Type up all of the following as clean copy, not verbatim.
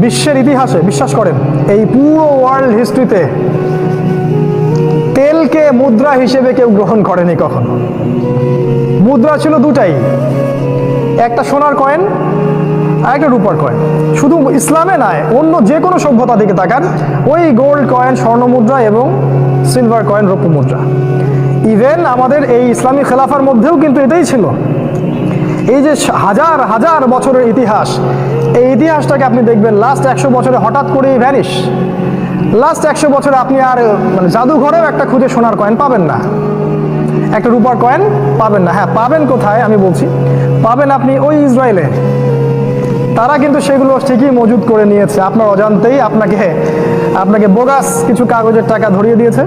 বিশ্বের ইতিহাসে বিশ্বাস করেন এই পুরো ওয়ার্ল্ড হিস্ট্রিতে তেলকে মুদ্রা হিসেবে কেউ গ্রহণ করেনি কখনো। মুদ্রা ছিল দুটাই, একটা সোনার কয়েন আর একটা রূপার কয়েন। শুধু ইসলামে নয়, অন্য যে কোনো সভ্যতা দিকে তাকান, ওই গোল্ড কয়েন স্বর্ণ মুদ্রা এবং সিলভার কয়েন রৌপ্য মুদ্রা। ইভেন আমাদের এই ইসলামী খেলাফার মধ্যেও কিন্তু এটাই ছিল। এই যে হাজার হাজার বছরের ইতিহাস, এই ইতিহাসটাকে আপনি দেখবেন লাস্ট 100 বছরে হঠাৎ করেই ভ্যানিশ। লাস্ট 100 বছরে আপনি আর মানে জাদুঘরেও একটা খুঁজে সোনার কয়েন পাবেন না, একটা রূপার কয়েন পাবেন না। হ্যাঁ, পাবেন কোথায় আমি বলছি, পাবেন আপনি ওই ইসরায়েলে। তারা কিন্তু সেগুলো ঠিকই মজুদ করে নিয়েছে, আপনার অজান্তেই আপনাকে বোগাস কিছু কাগজের টাকা ধরিয়ে দিয়েছে।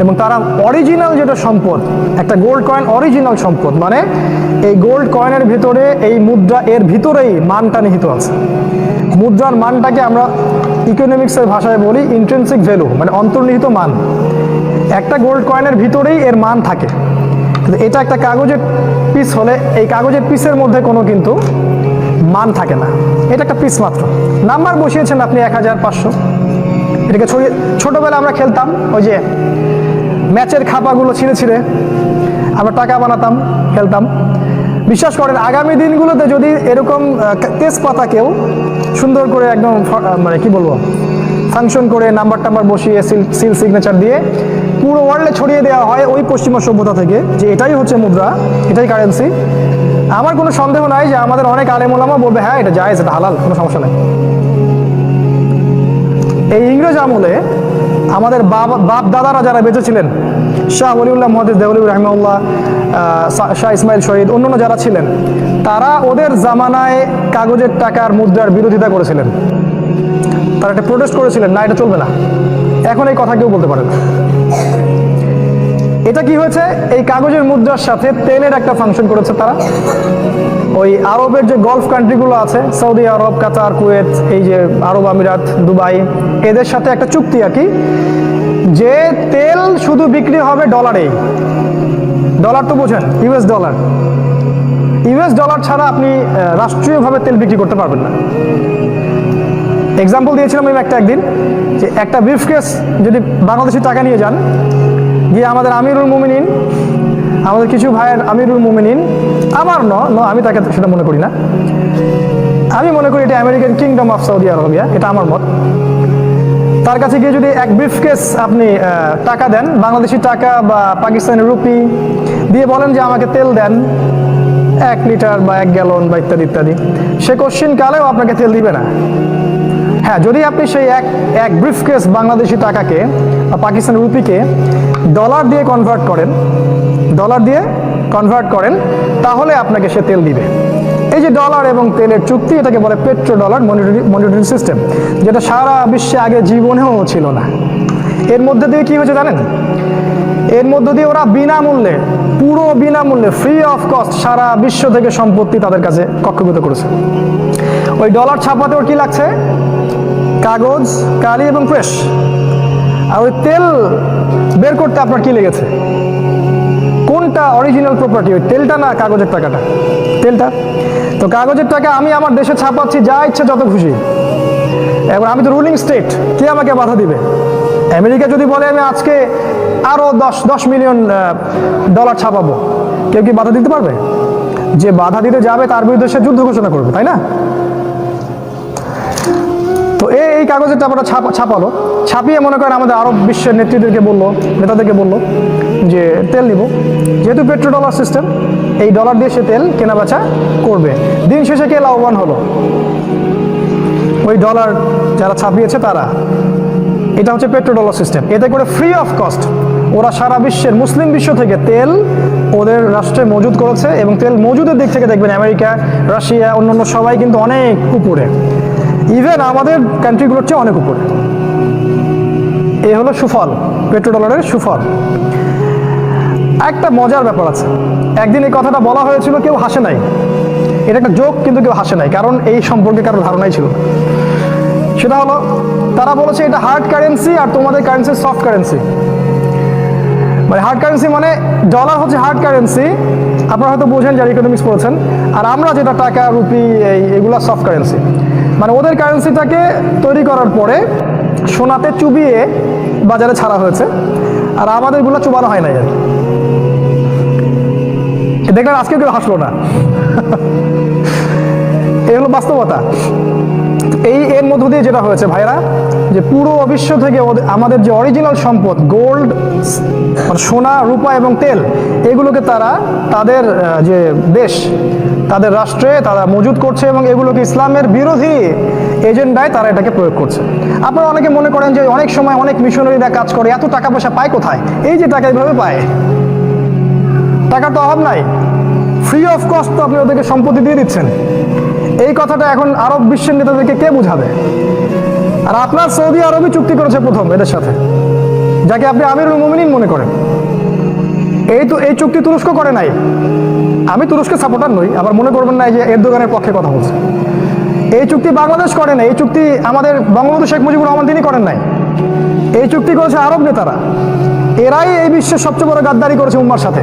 এবং তারা অরিজিনাল যেটা সম্পদ, একটা গোল্ড কয়েন অরিজিনাল সম্পদ, মানে এই গোল্ড কয়েনের ভিতরে, এই মুদ্রা এর ভিতরেই মানটা নিহিত আছে। মুদ্রার মানটাকে আমরা ইকোনমিক্সের ভাষায় বলি ইন্ট্রিনসিক ভ্যালু, মানে অন্তর্নিহিত মান। একটা গোল্ড কয়েনের ভিতরেই এর মান থাকে। এটা একটা কাগজের পিস হলে এই কাগজের পিসের মধ্যে কোনো কিন্তু মান থাকে না, এটা একটা পিস মাত্র। নাম্বার বসিয়েছেন আপনি 1000-500, এটাকে ছড়িয়ে, ছোটবেলা আমরা খেলতাম ওই যে ম্যাচের খাপাগুলো ছিঁড়ে ছিঁড়ে আমরা টাকা বানাতাম, খেলতাম। বিশ্বাস করেন আগামী দিনগুলোতে যদি এরকম তেজপাতাকেও সুন্দর করে একদম মানে কি বলবো ফাংশন করে নাম্বার টাম্বার বসিয়ে সিল সিগনেচার দিয়ে পুরো ওয়ার্ল্ডে ছড়িয়ে দেওয়া হয় ওই পশ্চিমা সভ্যতা থেকে যে এটাই হচ্ছে মুদ্রা, এটাই কারেন্সি, আমার কোনো সন্দেহ নাই যে আমাদের অনেক আলেম ওলামা বলবে হ্যাঁ এটা জায়েজ, এটা হালাল, কোনো সমস্যা নেই। এই ইংরেজ আমলে আমাদের বাপ দাদারা যারা বেঁচে ছিলেন, শাহ ওলিউল্লাহ মুহাদ্দিস দেওলভী রাহিমাহুল্লাহ, শাহ ইসমাইল শহীদ, অন্যান্য যারা ছিলেন, তারা ওদের জামানায় কাগজের টাকার মুদ্রার বিরোধিতা করেছিলেন। তারা একটা প্রোটেস্ট করেছিলেন, না এটা চলবে না। এখন এই কথা কেউ বলতে পারে না। এটা কি হয়েছে, এই কাগজের মুদ্রার সাথে তেলের একটা ফাংশন করেছে তারা। ওই আরবের যে গলফ কান্ট্রিগুলো আছে, সৌদি আরব, কাতার, কুয়েত, এই যে আরব আমিরাত, দুবাই, এদের সাথে একটা চুক্তি আর কি, যে তেল শুধু বিক্রি হবে ডলারেই। ডলার তো বোঝেন, ইউএস ডলার। ইউএস ডলার ছাড়া আপনি রাষ্ট্রীয়ভাবে তেল বিক্রি করতে পারবেন না। এক্সাম্পল দিয়েছিলাম আমি একদিন, যে একটা ব্রিফকেস যদি বাংলাদেশি টাকা নিয়ে যান, গিয়ে আমাদের আমিরুল মুমিনিন, আমাদের কিছু ভাইয়ের আমিরুল মুমিনিন, আমার আমি তাকে সেটা মনে করি না, আমি মনে করি এটা American kingdom of Saudi Arabia, এটা আমার মত। তার কাছে গিয়ে যদি এক ব্রিফকেস আপনি টাকা দেন, বাংলাদেশি টাকা বা পাকিস্তানি রুপি দিয়ে বলেন যে আমাকে তেল দেন 1 লিটার বা 1 গ্যালন বা ইত্যাদি ইত্যাদি, সে কোশ্চিন কালেও আপনাকে তেল দিবে না। হ্যাঁ, যদি আপনি সেই এক ব্রিফকেস বাংলাদেশি টাকাকে বা পাকিস্তানি রুপিকে ডলার দিয়ে কনভার্ট করেন, তাহলে আপনাকে সে তেল দিবে। এই যে ডলার এবং তেলের চুক্তি, এটাকে বলে পেট্রো ডলার মনিটরি সিস্টেম, যেটা সারা বিশ্বে আগে জীবনেও ছিল না। এর মধ্যে দিয়ে কি হয়েছে জানেন? এর মধ্য দিয়ে ওরা বিনামূল্যে, পুরো বিনামূল্যে, ফ্রি অফ কস্ট সারা বিশ্ব থেকে সম্পত্তি তাদের কাছে কক্ষভূত করেছে। ওই ডলার ছাপাতে ওর কি লাগছে? কাগজ, কালি এবং প্রেস। আর ওই তেল বের করতে আপনার কি লেগেছে? কোনটা অরিজিনাল প্রপার্টি, ওই তেলটা না কাগজের টাকাটা? তেলটা। তো কাগজের টাকা আমি আমার দেশে ছাপাচ্ছি যা ইচ্ছে যত খুশি, এবার আমি তো রুলিং স্টেট, কে আমাকে বাধা দিবে? আমেরিকা যদি বলে আমি আজকে আরো 10 মিলিয়ন ডলার ছাপাবো, কেউ কি বাধা দিতে পারবে? যে বাধা দিতে যাবে তার বিরুদ্ধে সে যুদ্ধ ঘোষণা করবে, তাই না? তো এই কাগজের টাকাটা ছাপালো, ছাপিয়ে মনে করেন আমাদের আরব বিশ্বের নেতাদেরকে বললো যে তেল নিব, যেহেতু পেট্রো ডলার সিস্টেম, এই ডলার দিয়ে সে তেল কেনা বেচা করবে। দিন শেষে কে লাভবান হলো? ওই ডলার যারা ছাপিয়েছে তারা। এটা হচ্ছে পেট্রো ডলার সিস্টেম। এতে করে ফ্রি অফ কস্ট ওরা সারা বিশ্বের মুসলিম বিশ্ব থেকে তেল ওদের রাষ্ট্রে মজুদ করেছে, এবং তেল মজুদের দিক থেকে দেখবেন আমেরিকা, রাশিয়া, অন্যান্য সবাই কিন্তু অনেক উপরে, ইভেন আমাদের কান্ট্রিগুলোর চেয়ে অনেক উপরে। এ হলো সুফল, পেট্রো ডলারের সুফল। একটা মজার ব্যাপার আছে, একদিন এই কথাটা বলা হয়েছিল, কেউ হাসে নাই। এটা একটা জোক, কিন্তু কেউ হাসে নাই, কারণ এই সম্পর্কে কারো ধারণাই ছিল না। সেটা হলো, তারা বলেছে এটা হার্ড কারেন্সি আর তোমাদের কারেন্সি সফট কারেন্সি। মানে হার্ড কারেন্সি মানে ডলার হচ্ছে হার্ড কারেন্সি, আপনারা হয়তো বোঝেন যারা ইকোনমিক্স পড়েছেন, আর আমরা যেটা টাকা, রুপি, এগুলা সফট কারেন্সি। মানে ওদের কারেন্সিটাকে তৈরি করার পরে সোনাতে চুবিয়ে বাজারে ছাড়া হয়েছে, আর আমাদেরগুলো চুবানো হয় নাই আর কি। দেখলেন আজকে কেউ হাসলো না। এই হলো বাস্তবতা। এর মধ্য দিয়ে যেটা হয়েছে ভাইরা, যে পুরো বিশ্ব থেকে আমাদের যে অরিজিনাল সম্পদ গোল্ড, মানে সোনা, রূপা এবং তেল, এগুলোকে তারা তাদের যে দেশ, তাদের রাষ্ট্রে তারা মজুদ করছে এবং এগুলোকে ইসলামের বিরোধী এজেন্ডায় তারা এটাকে প্রয়োগ করছে। আপনারা অনেকে মনে করেন যে অনেক সময় অনেক মিশনারিরা কাজ করে, এত টাকা পয়সা পায় কোথায়? এই যে টাকা এইভাবে পায়, টাকার তো অভাব নাই, ফ্রি অফ কস্ট তো আপনি ওদেরকে সম্পত্তি দিয়ে দিচ্ছেন। এই কথাটা এখন আরব বিশ্বের নেতাদেরকে কে বুঝাবে? আর আপনার সৌদি আরবই চুক্তি করেছে প্রথম এদের সাথে, যাকে আপনি আমিরুল মুমিনিন মনে করেন। এই চুক্তি তুরস্ক করে নাই। আমি তুরস্কের সাপোর্টার নই, আবার মনে করবেন না যে এরদোগানের পক্ষে কথা বলছে। এই চুক্তি বাংলাদেশ করে নাই, এই চুক্তি আমাদের বঙ্গবন্ধু শেখ মুজিবুর রহমান তিনি করেন নাই। এই চুক্তি করেছে আরব নেতারা। এরাই এই বিশ্বের সবচেয়ে বড় গাদ্দারি করেছে উম্মার সাথে।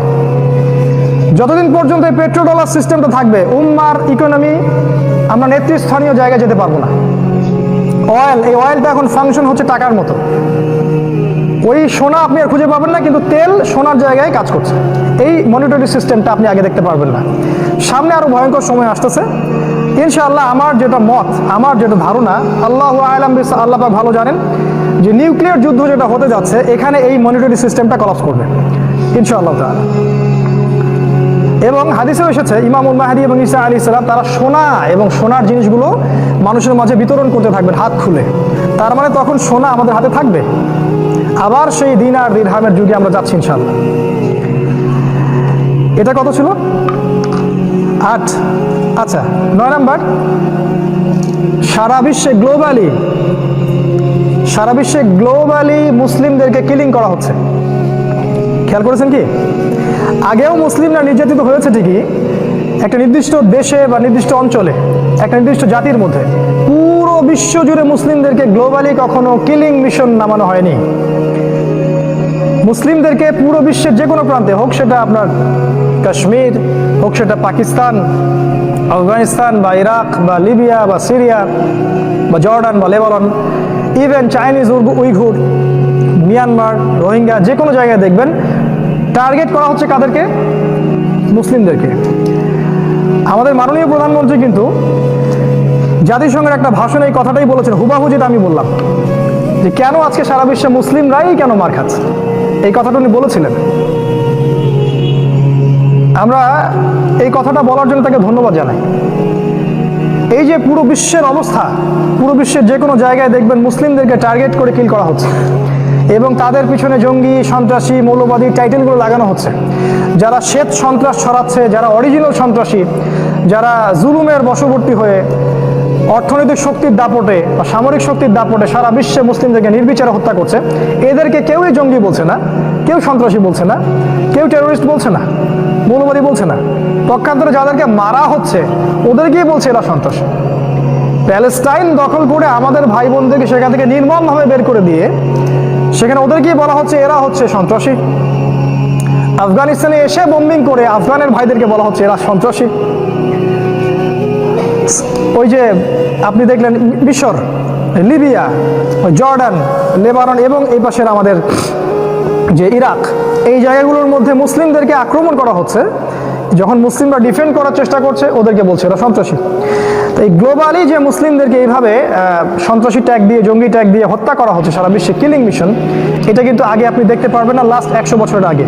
যতদিন পর্যন্ত এই পেট্রো ডলার সিস্টেমটা থাকবে, উম্মার ইকোনমি আমরা নেতৃস্থানীয় জায়গায় যেতে পারবো না। এই অয়েলটা এখন ফাংশন হচ্ছে টাকার মতো। ওই সোনা আপনি আর খুঁজে পাবেন না, কিন্তু তেল সোনার জায়গায় কাজ করছে। এই মনিটরি সিস্টেমটা আপনি আগে দেখতে পারবেন না। সামনে আরো ভয়ঙ্কর সময় আসতেছে ইনশাআল্লাহ। আমার যেটা মত, আমার যেটা ধারণা, আল্লাহু আ'লাম বিস, আল্লাহ পাক ভালো জানেন, যে নিউক্লিয়ার যুদ্ধ যেটা হতে যাচ্ছে, এখানে এই মনিটরি সিস্টেমটা কলাপস করবে ইনশাআল্লাহ তাআলা। এবং হাদিসেও এসেছে ইমামুল মাহদী এবং ঈসা আলাইহিস সালাম তারা সোনা এবং সোনার জিনিসগুলো মানুষের মাঝে বিতরণ করতে থাকবেন হাত খুলে। তার মানে তখন সোনা আমাদের হাতে থাকবে। আবার সেই দিনার দিরহামের যুগে আমরা যাচ্ছি ইনশাআল্লাহ। এটা কত ছিল? 8। আচ্ছা, 9 নাম্বার, সারা বিশ্বে গ্লোবালি মুসলিমদেরকে কিলিং করা হচ্ছে। খেয়াল করেছেন কি? আগেও মুসলিমরা নির্যাতিত হয়েছে ঠিকই, একটা নির্দিষ্ট দেশে বা নির্দিষ্ট অঞ্চলে, একটা নির্দিষ্ট জাতির মধ্যে। পুরো বিশ্ব জুড়ে মুসলিমদেরকে গ্লোবালি কখনো কিলিং মিশন নামানো হয়নি। মুসলিমদেরকে পুরো বিশ্বের যে কোনো প্রান্তে, হোক সেটা আপনার কাশ্মীর, হোক সেটা পাকিস্তান, আফগানিস্তান বা ইরাক বা লিবিয়া বা সিরিয়া বা জর্ডান বা Lebanon, even Chinese Uyghur, Myanmar, Rohingya, যে কোনো জায়গায় দেখবেন টার্গেট করা হচ্ছে কাদেরকে? মুসলিমদেরকে। আমাদের মাননীয় প্রধানমন্ত্রী কিন্তু জাতিসংঘের একটা ভাষণে এই কথাটাই বলেছেন, হুবাহু যেটা আমি বললাম, যে কেন আজকে সারা বিশ্বে মুসলিমরাই কেন মার খাচ্ছে, এই কথাটা উনি বলেছিলেন। আমরা এই কথাটা বলার জন্য তাকে ধন্যবাদ জানাই। এই যে পুরো বিশ্বের অবস্থা, পুরো বিশ্বের যে কোনো জায়গায় দেখবেন মুসলিমদেরকে টার্গেট করে কিল করা হচ্ছে এবং তাদের পিছনে জঙ্গি, সন্ত্রাসী, মৌলবাদী টাইটেলগুলো লাগানো হচ্ছে। যারা শ্বেত সন্ত্রাস ছড়াচ্ছে, যারা অরিজিনাল সন্ত্রাসী, যারা জুলুমের বশবর্তী হয়ে অর্থনৈতিক শক্তির দাপটে বা সামরিক শক্তির দাপটে সারা বিশ্বে মুসলিমদেরকে নির্বিচারে হত্যা করছে, এদেরকে কেউই জঙ্গি বলছে না, কেউ সন্ত্রাসী বলছে না, কেউ টেরোরিস্ট বলছে না, মৌলবাদী বলছে না। পক্ষান্তরে যাদেরকে মারা হচ্ছে ওদেরকেই বলছে এরা সন্ত্রাসী। প্যালেস্টাইন দখল করে আমাদের ভাই বোনদেরকে সেখান থেকে নির্মমভাবে বের করে দিয়ে সেখানে ওদেরকেই বলা হচ্ছে এরা হচ্ছে সন্ত্রাসী। আফগানিস্তানে এসে বোম্বিং করে আফগানের ভাইদেরকে বলা হচ্ছে এরা সন্ত্রাসী। ওই যে আপনি দেখলেন মিশর, লিবিয়া, জর্ডান, লেবানন এবং এই পাশের আমাদের যে ইরাক, এই জায়গাগুলোর মধ্যে মুসলিমদেরকে আক্রমণ করা হচ্ছে। যখন মুসলিমরা ডিফেন্ড করার চেষ্টা করছে ওদেরকে বলছে এরা সন্ত্রাসী। তো এই গ্লোবালি যে মুসলিমদেরকে এইভাবে সন্ত্রাসী ট্যাগ দিয়ে, জঙ্গি ট্যাগ দিয়ে হত্যা করা হচ্ছে সারা বিশ্বে, কিলিং মিশন, এটা কিন্তু আগে আপনি দেখতে পারবেন না। লাস্ট 100 বছরের আগে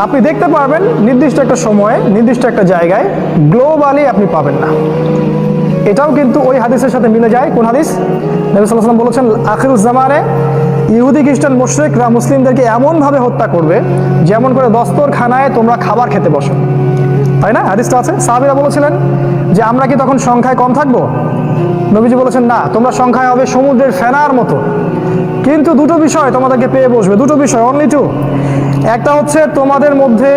আপনি দেখতে পারবেন নির্দিষ্ট একটা সময়ে, নির্দিষ্ট একটা জায়গায়, গ্লোবালি আপনি পাবেন না। এটাও কিন্তু ওই হাদিসের সাথে মিলে যায়। কোন হাদিস? নবী সাল্লাল্লাহু আলাইহি ওয়াসাল্লাম বলেছেন, আখিরুজ জামানে ইহুদি খ্রিস্টান মুশরিকরা মুসলিমদেরকে এমনভাবে হত্যা করবে যেমন করে দস্তরখানায় তোমরা খাবার খেতে বসো, তাই না? হাদিসটা আছে। সাহাবীরা বলেছিলেন যে আমরা কি তখন সংখ্যায় কম থাকবো? নবীজি বলেছেন না, তোমরা সংখ্যায় হবে সমুদ্রের ফেনার মতো, কিন্তু দুটো বিষয় তোমাদেরকে পেয়ে বসবে, দুটো বিষয়, অনলি টু। একটা হচ্ছে তোমাদের মধ্যে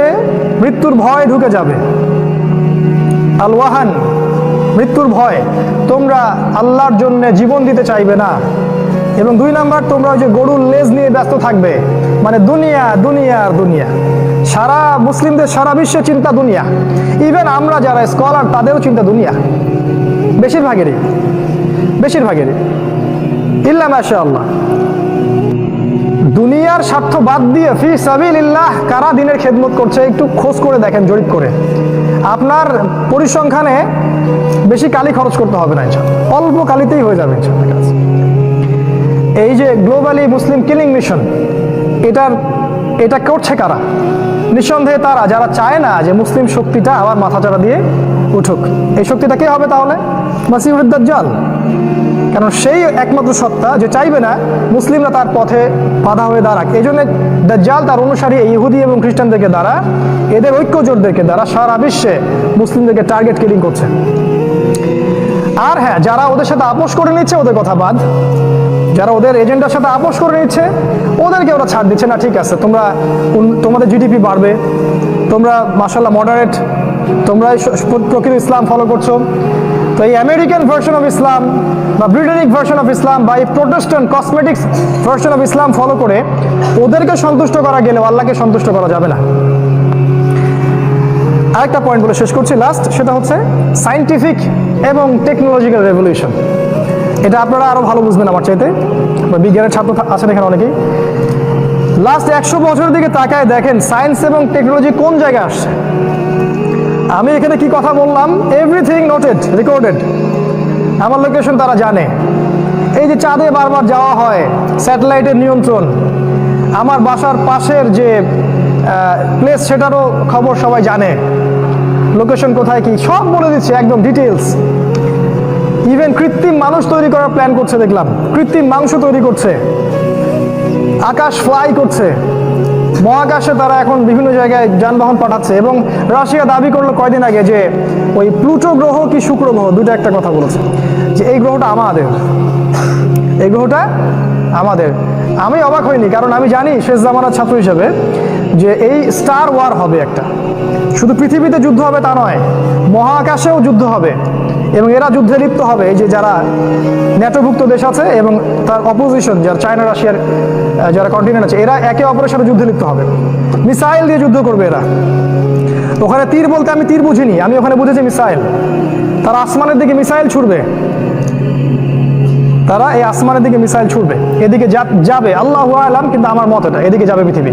মৃত্যুর ভয় ঢুকে যাবে, আল ওয়াহান, মৃত্যুর ভয়, তোমরা আল্লাহর জন্য জীবন দিতে চাইবে না। এবং 2 নাম্বার, তোমরা ওই যে গরুর লেজ নিয়ে ব্যস্ত থাকবে, মানে দুনিয়া দুনিয়া আর দুনিয়া। সারা মুসলিমদের সারা বিশ্বে চিন্তা দুনিয়া, ইভেন আমরা যারা স্কলার তাদেরও চিন্তা দুনিয়া। বেশিরভাগেরই ইল্লা মাশাআল্লাহ। দুনিয়ার স্বার্থ বাদ দিয়ে ফি সাবিলিল্লাহ কারা দিনের খেদমত করছে একটু খোঁজ করে দেখেন, জরিপ করে। আপনার পরিসংখ্যানে বেশি কালি খরচ করতে হবে না, ইনশাআল্লাহ অল্প কালিতেই হয়ে যাবে ইনশাআল্লাহ কাজ। এই যে গ্লোবালি মুসলিম কিলিং মিশন, এটা করছে কারা? নিঃসন্দেহে তারা যারা চায় না যে মুসলিম শক্তিটা আবার মাথাচাড়া দিয়ে উঠুক। এই শক্তিটা কে হবে তাহলে? মাসিহুদ দাজ্জাল। কারণ সেই একমাত্র সত্তা যে চাইবে না মুসলিমরা তার পথে বাধা হয়ে দাঁড়াক। এই জন্য দাজ্জাল তার অনুসারী ইহুদি এবং খ্রিস্টানদেরকে দ্বারা, এদের ঐক্যজোটদেরকে দ্বারা সারা বিশ্বে মুসলিমদেরকে টার্গেট কিলিং করছে। আর হ্যাঁ, যারা ওদের সাথে আপোষ করে নিচ্ছে ওদের কথা বাদ, যারা ওদের এজেন্ডার সাথে আপোষ করে নিচ্ছে ওদেরকে ওরা ছাড় দিচ্ছে না। ঠিক আছে, তোমাদের জিডিপি বাড়বে, তোমরা মাশাআল্লাহ মডারেট, তোমরা প্রকৃত ইসলাম ফলো করছো, তো এই আমেরিকান ভার্সন অফ ইসলাম বা ব্রিটেনিক ভার্সন অফ ইসলাম বা এই Protestant cosmetics version of Islam follow করে ওদেরকে সন্তুষ্ট করা গেলেও আল্লাহকে সন্তুষ্ট করা যাবে না। আরেকটা পয়েন্ট বলে শেষ করছি, লাস্ট, সেটা হচ্ছে সায়েন্টিফিক এবং টেকনোলজিক্যাল রেভলিউশন। এটা আপনারা আরো ভালো বুঝবেন আমার চাইতে, বিজ্ঞানের ছাত্র আছেন এখানে অনেকেই। লাস্ট 100 বছরের দিকে তাকায় দেখেন সায়েন্স এবং টেকনোলজি কোন জায়গায় আসছে। আমি এখানে কি কথা বললাম, এভরিথিং নোটেড, রেকর্ডেড। আমার লোকেশন তারা জানে। এই যে চাঁদে বারবার যাওয়া হয়, স্যাটেলাইটের নিয়ন্ত্রণ, আমার বাসার পাশের যে প্লেস সেটারও খবর সবাই জানে, লোকেশন কোথায় কি সব বলে দিচ্ছে একদম ডিটেলস। ইভেন কৃত্রিম মানুষ তৈরি করার প্ল্যান করছে দেখলাম, কৃত্রিম মাংস তৈরি করছে, আকাশ ফ্লাই করছে, মহাকাশে তারা এখন বিভিন্ন জায়গায় যানবাহন পাঠাচ্ছে। এবং রাশিয়া দাবি করলো কয়দিন আগে যে ওই প্লুটো গ্রহ কি শুক্র গ্রহ, দুটো একটা কথা বলেছে, যে এই গ্রহটা আমাদের, এই গ্রহটা আমাদের। আমি অবাক হইনি, কারণ আমি জানি শেষ জামানার ছাত্র হিসেবে যে এই স্টার ওয়ার হবে একটা, শুধু পৃথিবীতে যুদ্ধ হবে তা নয়, মহাকাশেও যুদ্ধ হবে এবং এরা যুদ্ধে লিপ্ত হবে। এই যে যারা ন্যাটোভুক্ত দেশ আছে এবং তার অপোজিশন যারা চায়না রাশিয়ার যারা কন্টিনেন্ট আছে, এরা একে অপরের সাথে যুদ্ধে লিপ্ত হবে, মিসাইল দিয়ে যুদ্ধ করবে এরা। ওখানে তীর বলতে আমি তীর বুঝিনি, আমি ওখানে বুঝেছি মিসাইল। তারা আসমানের দিকে মিসাইল ছুড়বে, তারা এই আসমানের দিকে মিসাইল ছুড়বে, এদিকে যাবে আল্লাহু আলাম, কিন্তু আমার মত এটা এদিকে যাবে পৃথিবী।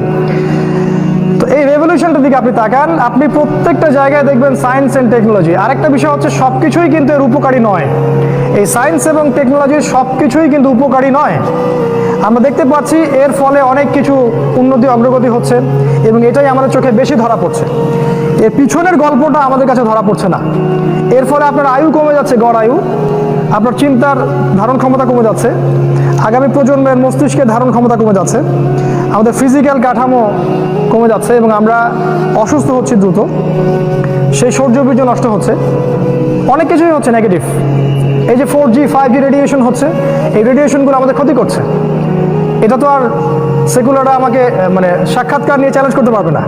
তো এই রেভলিউশনটার দিকে আপনি তাকান, আপনি প্রত্যেকটা জায়গায় দেখবেন সায়েন্স এন্ড টেকনোলজি। আরেকটা বিষয় হচ্ছে সবকিছুই কিন্তু এর উপকারী নয়, এই সায়েন্স এবং টেকনোলজির সবকিছুই কিন্তু উপকারী নয়। আমরা দেখতে পাচ্ছি এর ফলে অনেক কিছু উন্নতি অগ্রগতি হচ্ছে এবং এটাই আমাদের চোখে বেশি ধরা পড়ছে। এর পিছনের গল্পটা আমাদের কাছে ধরা পড়ছে না। এর ফলে আপনার আয়ু কমে যাচ্ছে, গড় আয়ু, আপনার চিন্তার ধারণ ক্ষমতা কমে যাচ্ছে, আগামী প্রজন্মের মস্তিষ্কের ধারণ ক্ষমতা কমে যাচ্ছে, আমাদের ফিজিক্যাল কাঠামো কমে যাচ্ছে এবং আমরা অসুস্থ হচ্ছি দ্রুত, সেই সৌরবীর্য নষ্ট হচ্ছে, অনেক কিছুই হচ্ছে নেগেটিভ। এই যে 4G 5G রেডিয়েশন হচ্ছে, এই রেডিয়েশনগুলো আমাদের ক্ষতি করছে। এটা তো আর সেকুলাররা আমাকে মানে সাক্ষাৎকার নিয়ে চ্যালেঞ্জ করতে পারবে না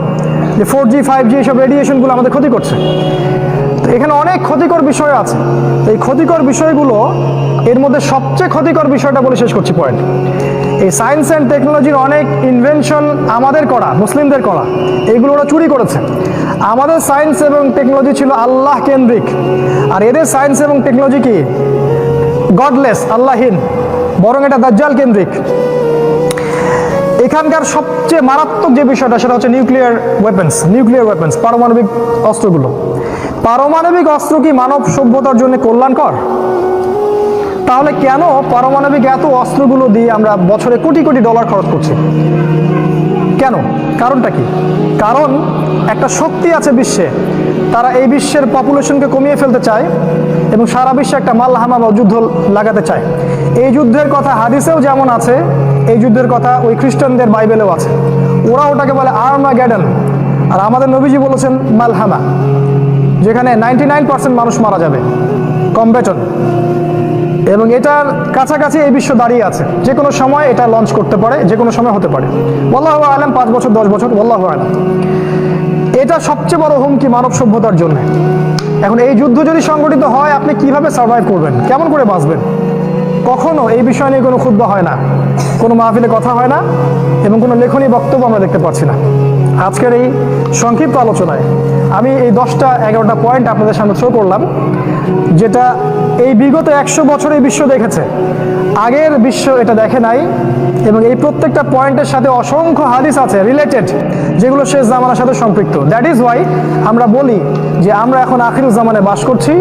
যে 4G 5G এইসব রেডিয়েশনগুলো আমাদের ক্ষতি করছে। তো এখানে অনেক ক্ষতিকর বিষয় আছে। তো এই ক্ষতিকর বিষয়গুলো, এর মধ্যে সবচেয়ে ক্ষতিকর বিষয়টা বলে শেষ করছি পয়েন্ট, এই সায়েন্স অ্যান্ড টেকনোলজির অনেক ইনভেনশন আমাদের করা, মুসলিমদের করা, এইগুলো ওরা চুরি করেছে। আমাদের সায়েন্স এবং টেকনোলজি ছিল আল্লাহ কেন্দ্রিক, আর এদের সায়েন্স এবং টেকনোলজি কি গডলেস, আল্লাহীন, বরং এটা দাজ্জাল কেন্দ্রিক। এখানকার সবচেয়ে মারাত্মক যে বিষয়টা সেটা হচ্ছে নিউক্লিয়ার ওয়েপন্স, পারমাণবিক অস্ত্রগুলো। পারমাণবিক অস্ত্র কি মানব সভ্যতার জন্য কল্যাণকর? তাহলে কেন পারমাণবিক এত অস্ত্রগুলো দিয়ে আমরা বছরে কোটি কোটি ডলার খরচ করছি? কেন? কারণটা কি? কারণ একটা শক্তি আছে বিশ্বে, তারা এই বিশ্বের পপুলেশনকে কমিয়ে ফেলতে চায় এবং সারা বিশ্বে একটা মালহামা বা যুদ্ধ লাগাতে চায়। এই যুদ্ধের কথা হাদিসেও যেমন আছে, এই যুদ্ধের কথা ওই খ্রিস্টানদের বাইবেলেও আছে। ওরা ওটাকে বলে আর্মাগেডন, আর আমাদের নবীজি বলেছেন মালহামা, যেখানে 99% মানুষ মারা যাবে, কমব্যাটন। এবং এটার কাছাকাছি এই বিশ্ব দাঁড়িয়ে আছে, যে কোনো সময় এটা লঞ্চ করতে পারে, যে কোনো সময় হতে পারে। আল্লাহু আলাম, 5 বছর 10 বছর, আল্লাহু আলাম। এটা সবচেয়ে বড় হুমকি মানব সভ্যতার জন্য। এখন এই যুদ্ধ যদি সংগঠিত হয়, আপনি কিভাবে সার্ভাইভ করবেন, কেমন করে বাঁচবেন? কখনো এই বিষয় নিয়ে কোনো খুতবা হয় না, কোনো মাহফিলে কথা হয় না এবং কোনো লেখনী বক্তব্য আমরা দেখতে পাচ্ছি না। আজকের এই সংক্ষিপ্ত আলোচনায় আমি এই 10টা 11টা পয়েন্ট আপনাদের সামনে থ্রো করলাম। যেটা এই বিগত 100 বছরে বিশ্ব দেখেছে, আগের বিশ্ব এটা দেখে নাই। এবং এই প্রত্যেকটা পয়েন্টের সাথে অসংখ্য হাদিস আছে রিলেটেড, যেগুলো শেষ জামানার সাথে সম্পৃক্ত। দ্যাট ইজ ওয়াই আমরা বলি যে আমরা এখন আখিরুজ জামানে বাস করছি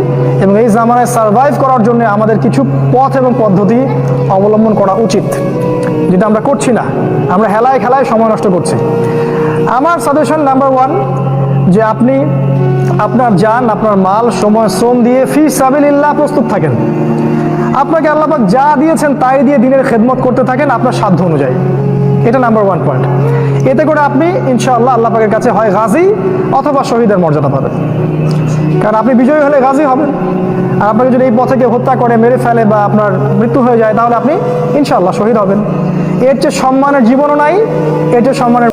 এবং এই জামানায় সার্ভাইভ করার জন্য আমাদের কিছু পথ এবং পদ্ধতি অবলম্বন করা উচিত, যেটা আমরা করছি না। আমরা হেলায় খেলায় সময় নষ্ট করছি। আমার সাজেশন নাম্বার 1, যে আপনি আপনার জান, আপনার মাল, সময়, শ্রম দিয়ে ফি সাবিলিল্লাহ প্রস্তুত থাকেন। আপনাকে আল্লাহ পাক যা দিয়েছেন তাই দিয়ে দিনের খেদমত করতে থাকেন আপনার সাধ্য অনুযায়ী। এটা নাম্বার 1 পয়েন্ট। এতে করে আপনি ইনশাআল্লাহ আল্লাহ পাকের কাছে হয় গাজী অথবা শহীদের মর্যাদা পাবেন। কারণ আপনি বিজয়ী হলে গাজী হবেন, আর আপনাকে যদি এই পথে কেউ হত্যা করে, মেরে ফেলে বা আপনার মৃত্যু হয়ে যায়, তাহলে আপনি ইনশাআল্লাহ শহীদ হবেন। এর চেয়ে সম্মানের জীবনও নাই, এর চেয়ে সম্মানের